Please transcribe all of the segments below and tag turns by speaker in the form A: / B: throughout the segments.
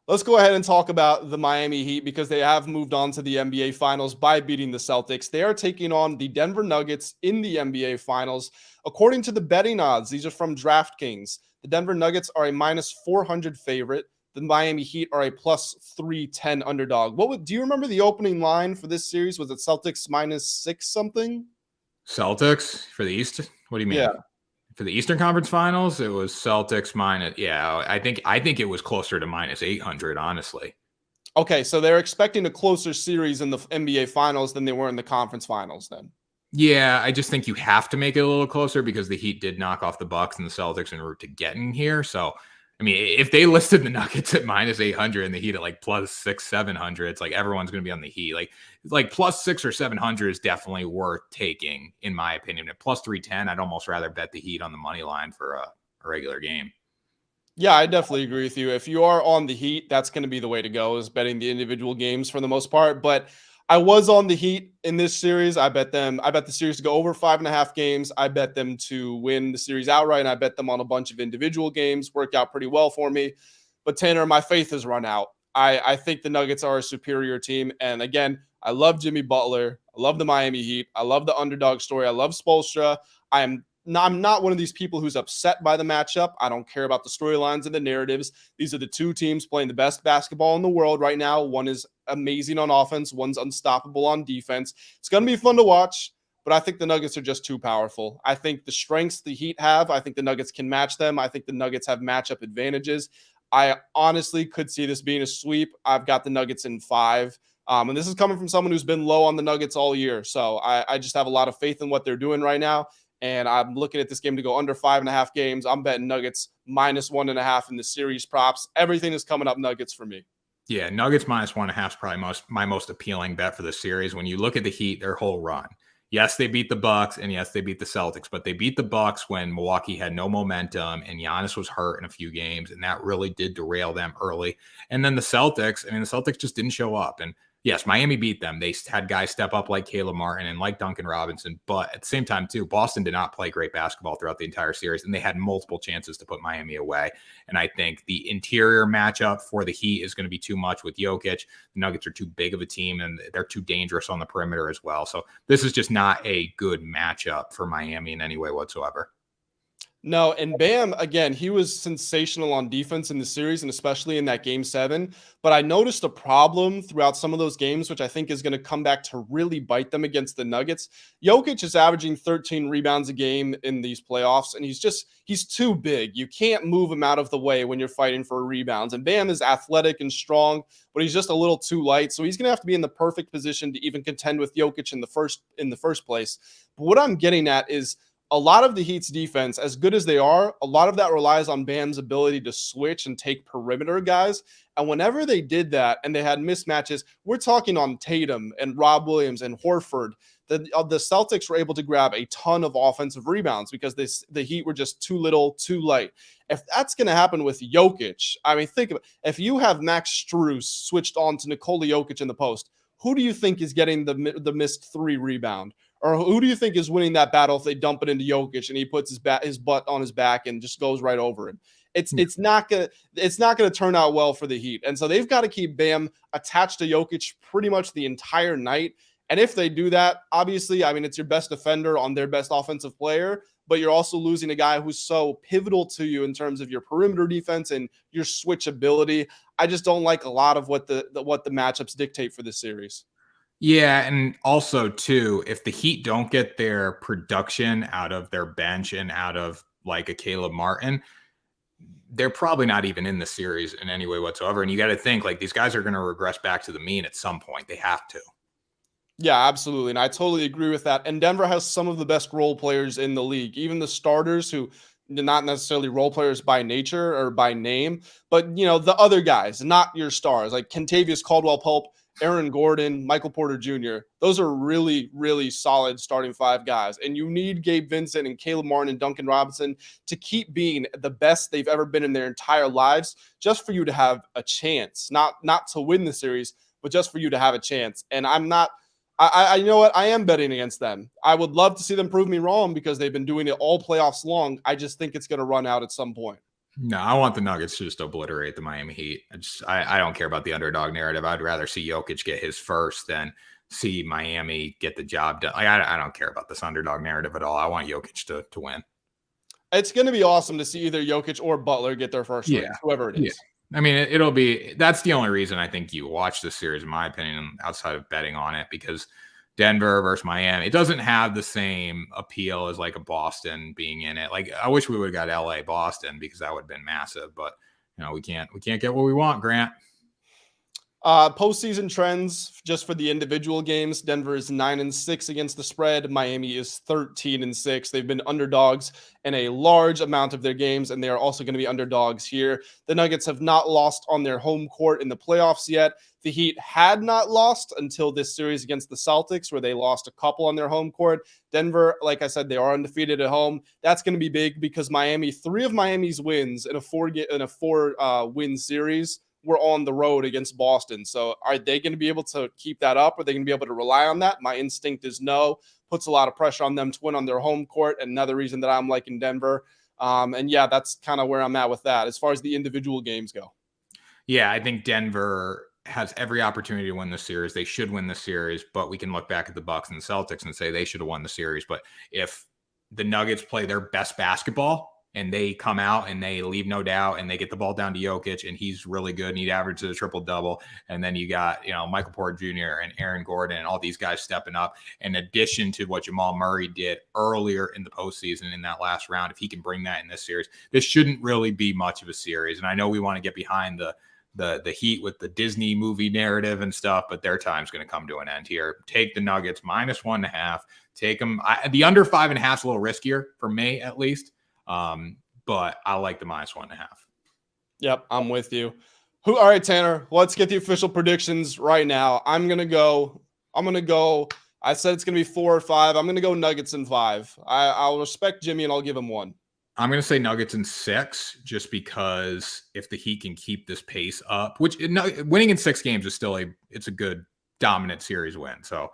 A: Let's go ahead and talk about the Miami Heat because they have moved on to the NBA Finals by beating the Celtics. They are taking on the Denver Nuggets in the NBA Finals. According to the betting odds, these are from DraftKings. The Denver Nuggets are a minus 400 favorite. The Miami Heat are a plus 310 underdog. Do you remember the opening line for this series? Was it Celtics minus six something?
B: Celtics for the East? What do you mean?
A: Yeah.
B: For the Eastern Conference Finals, it was Celtics minus. Yeah, I think it was closer to minus 800, honestly.
A: Okay, so they're expecting a closer series in the NBA Finals than they were in the conference finals then.
B: Yeah, I just think you have to make it a little closer because the Heat did knock off the Bucks and the Celtics en route to getting here. So, I mean, if they listed the Nuggets at minus 800 and the Heat at like plus 700, it's like everyone's going to be on the Heat. Like plus 6 or 700 is definitely worth taking, in my opinion. At plus 310, I'd almost rather bet the Heat on the money line for a regular game.
A: Yeah, I definitely agree with you. If you are on the Heat, that's going to be the way to go, is betting the individual games for the most part. But I was on the Heat in this series. I bet the series to go over 5.5 games. I bet them to win the series outright. And I bet them on a bunch of individual games. Worked out pretty well for me. But Tanner, my faith has run out. I think the Nuggets are a superior team. And again, I love Jimmy Butler. I love the Miami Heat. I love the underdog story. I love Spoelstra. I'm not one of these people who's upset by the matchup. I don't care about the storylines and the narratives. These are the two teams playing the best basketball in the world right now. One is amazing on offense, one's unstoppable on defense. It's going to be fun to watch, but I think the Nuggets are just too powerful. I think the strengths the Heat have, I think the Nuggets can match them. I think the Nuggets have matchup advantages. I honestly could see this being a sweep. I've got the Nuggets in 5. And this is coming from someone who's been low on the Nuggets all year. So I just have a lot of faith in what they're doing right now. And I'm looking at this game to go under 5.5 games. I'm betting Nuggets minus 1.5 in the series props. Everything is coming up Nuggets for me.
B: Yeah, Nuggets minus 1.5 is probably my most appealing bet for the series. When you look at the Heat, their whole run. Yes, they beat the Bucks, and yes, they beat the Celtics, but they beat the Bucks when Milwaukee had no momentum and Giannis was hurt in a few games, and that really did derail them early. And then the Celtics, the Celtics just didn't show up. And yes, Miami beat them. They had guys step up like Caleb Martin and like Duncan Robinson, but at the same time, too, Boston did not play great basketball throughout the entire series, and they had multiple chances to put Miami away. And I think the interior matchup for the Heat is going to be too much with Jokic. The Nuggets are too big of a team, and they're too dangerous on the perimeter as well. So this is just not a good matchup for Miami in any way whatsoever.
A: No, and Bam, again, he was sensational on defense in the series and especially in that game 7. But I noticed a problem throughout some of those games, which I think is going to come back to really bite them against the Nuggets. Jokic is averaging 13 rebounds a game in these playoffs, and he's too big. You can't move him out of the way when you're fighting for rebounds. And Bam is athletic and strong, but he's just a little too light. So he's going to have to be in the perfect position to even contend with Jokic in the first place. But what I'm getting at is, a lot of the Heat's defense, as good as they are, a lot of that relies on Bam's ability to switch and take perimeter guys. And whenever they did that and they had mismatches, we're talking on Tatum and Rob Williams and Horford. The Celtics were able to grab a ton of offensive rebounds because the Heat were just too little, too light. If that's going to happen with Jokic, think of it. If you have Max Strus switched on to Nikola Jokic in the post, who do you think is getting the missed 3 rebound? Or who do you think is winning that battle if they dump it into Jokic and he puts his butt on his back and just goes right over him? It's not gonna turn out well for the Heat. And so they've got to keep Bam attached to Jokic pretty much the entire night. And if they do that, obviously, it's your best defender on their best offensive player, but you're also losing a guy who's so pivotal to you in terms of your perimeter defense and your switch ability. I just don't like a lot of what the matchups dictate for this series.
B: Yeah, and also, too, if the Heat don't get their production out of their bench and out of like a Caleb Martin, they're probably not even in the series in any way whatsoever. And you got to think like these guys are going to regress back to the mean at some point. They have to.
A: Yeah, absolutely. And I totally agree with that. And Denver has some of the best role players in the league, even the starters who not necessarily role players by nature or by name, but the other guys, not your stars, like Kentavious Caldwell-Pope, Aaron Gordon, Michael Porter Jr. Those are really, really solid starting 5 guys. And you need Gabe Vincent and Caleb Martin and Duncan Robinson to keep being the best they've ever been in their entire lives, just for you to have a chance, not to win the series, but just for you to have a chance. And you know what? I am betting against them. I would love to see them prove me wrong because they've been doing it all playoffs long. I just think it's going to run out at some point.
B: No, I want the Nuggets to just obliterate the Miami Heat. I don't care about the underdog narrative. I'd rather see Jokic get his first than see Miami get the job done. I don't care about this underdog narrative at all. I want Jokic to win.
A: It's going to be awesome to see either Jokic or Butler get their first rings, whoever it is.
B: Yeah. I mean, it'll be, that's the only reason I think you watch this series, in my opinion, outside of betting on it, because Denver versus Miami, it doesn't have the same appeal as like a Boston being in it. Like, I wish we would have got LA Boston, because that would have been massive, but we can't get what we want, Grant.
A: Postseason trends just for the individual games. Denver is 9-6 against the spread. Miami is 13-6. They've been underdogs in a large amount of their games, and they are also going to be underdogs here. The Nuggets have not lost on their home court in the playoffs yet. The Heat had not lost until this series against the Celtics, where they lost a couple on their home court. Denver, like I said, they are undefeated at home. That's going to be big because Miami, 3 of Miami's wins in a four win series were on the road against Boston. So are they going to be able to keep that up? Are they going to be able to rely on that? My instinct is no. Puts a lot of pressure on them to win on their home court. Another reason that I'm liking Denver. And yeah, that's kind of where I'm at with that as far as the individual games go.
B: Yeah, I think Denver has every opportunity to win the series. They should win the series, but we can look back at the Bucks and the Celtics and say they should have won the series. But if the Nuggets play their best basketball and they come out and they leave no doubt and they get the ball down to Jokic and he's really good and he averages a triple-double, and then you got, Michael Porter Jr. and Aaron Gordon and all these guys stepping up, in addition to what Jamal Murray did earlier in the postseason in that last round, if he can bring that in this series, this shouldn't really be much of a series. And I know we want to get behind the Heat with the Disney movie narrative and stuff, but their time's going to come to an end here. Take the Nuggets -1.5. Take them. The under 5.5 is a little riskier for me, at least. But I like the -1.5.
A: Yep, I'm with you. All right, Tanner, let's get the official predictions right now. I'm gonna go. I said it's gonna be 4 or 5. I'm gonna go Nuggets in 5. I'll respect Jimmy and I'll give him 1.
B: I'm going to say Nuggets in 6, just because if the Heat can keep this pace up, which winning in 6 games is still it's a good dominant series win. So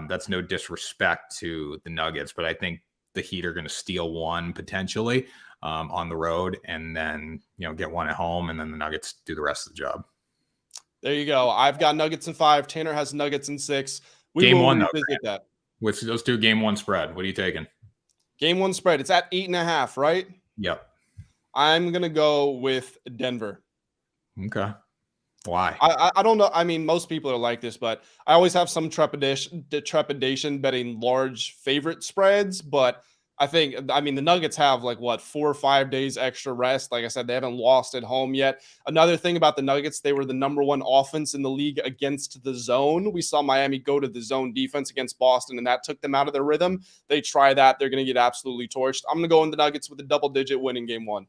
B: that's no disrespect to the Nuggets, but I think the Heat are going to steal 1 potentially on the road, and then get 1 at home, and then the Nuggets do the rest of the job.
A: There you go. I've got Nuggets in 5. Tanner has Nuggets in 6.
B: Game 1 revisit that with those 2 game 1 spread. What are you taking?
A: Game 1 spread. It's at 8.5, right?
B: Yep.
A: I'm gonna go with Denver.
B: Okay. Why?
A: I don't know. I mean, most people are like this, but I always have some trepidation betting large favorite spreads. But the Nuggets have 4 or 5 days extra rest. Like I said, they haven't lost at home yet. Another thing about the Nuggets, they were the number 1 offense in the league against the zone. We saw Miami go to the zone defense against Boston, and that took them out of their rhythm. They try that, they're going to get absolutely torched. I'm going to go in the Nuggets with a double-digit win in game 1.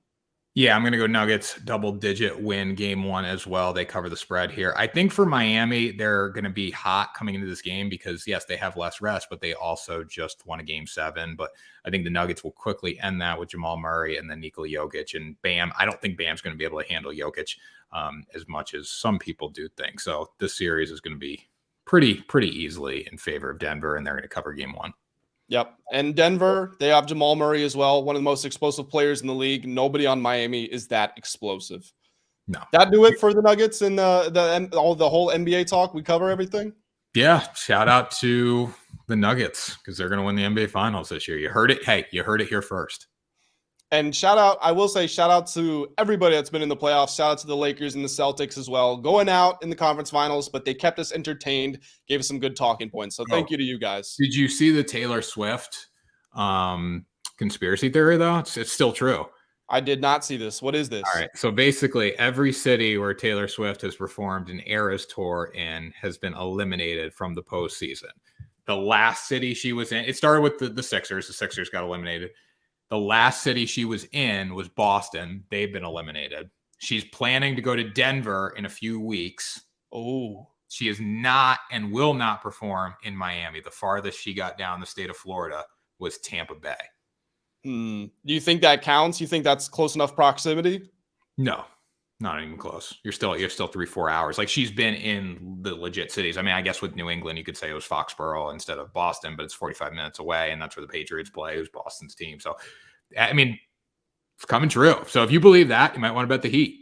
B: Yeah, I'm going to go Nuggets double-digit win game 1 as well. They cover the spread here. I think for Miami, they're going to be hot coming into this game because, yes, they have less rest, but they also just won a game 7. But I think the Nuggets will quickly end that with Jamal Murray and then Nikola Jokic and Bam. I don't think Bam's going to be able to handle Jokic as much as some people do think. So this series is going to be pretty easily in favor of Denver, and they're going to cover game 1.
A: Yep. And Denver, they have Jamal Murray as well, one of the most explosive players in the league. Nobody on Miami is that explosive.
B: No.
A: That do it for the Nuggets and the whole NBA talk. We cover everything.
B: Yeah. Shout out to the Nuggets because they're going to win the NBA Finals this year. You heard it. Hey, you heard it here first.
A: And shout out to everybody that's been in the playoffs. Shout out to the Lakers and the Celtics as well, going out in the conference finals, but they kept us entertained, gave us some good talking points. So thank you to you guys.
B: Did you see the Taylor Swift conspiracy theory, though? It's still true.
A: I did not see this. What is this?
B: All right. So basically, every city where Taylor Swift has performed an Eras tour in has been eliminated from the postseason. The last city she was in, it started with the Sixers. The Sixers got eliminated. The last city she was in was Boston. They've been eliminated. She's planning to go to Denver in a few weeks.
A: Oh.
B: She is not and will not perform in Miami. The farthest she got down the state of Florida was Tampa Bay.
A: Do you think that counts? You think that's close enough proximity?
B: No, not even close. You're still 3-4 hours. Like, she's been in the legit cities. I mean, I guess with New England, you could say it was Foxborough instead of Boston, but it's 45 minutes away, and that's where the Patriots play. It was Boston's team. So, I mean, It's coming true. So if you believe that, you might want to bet the Heat.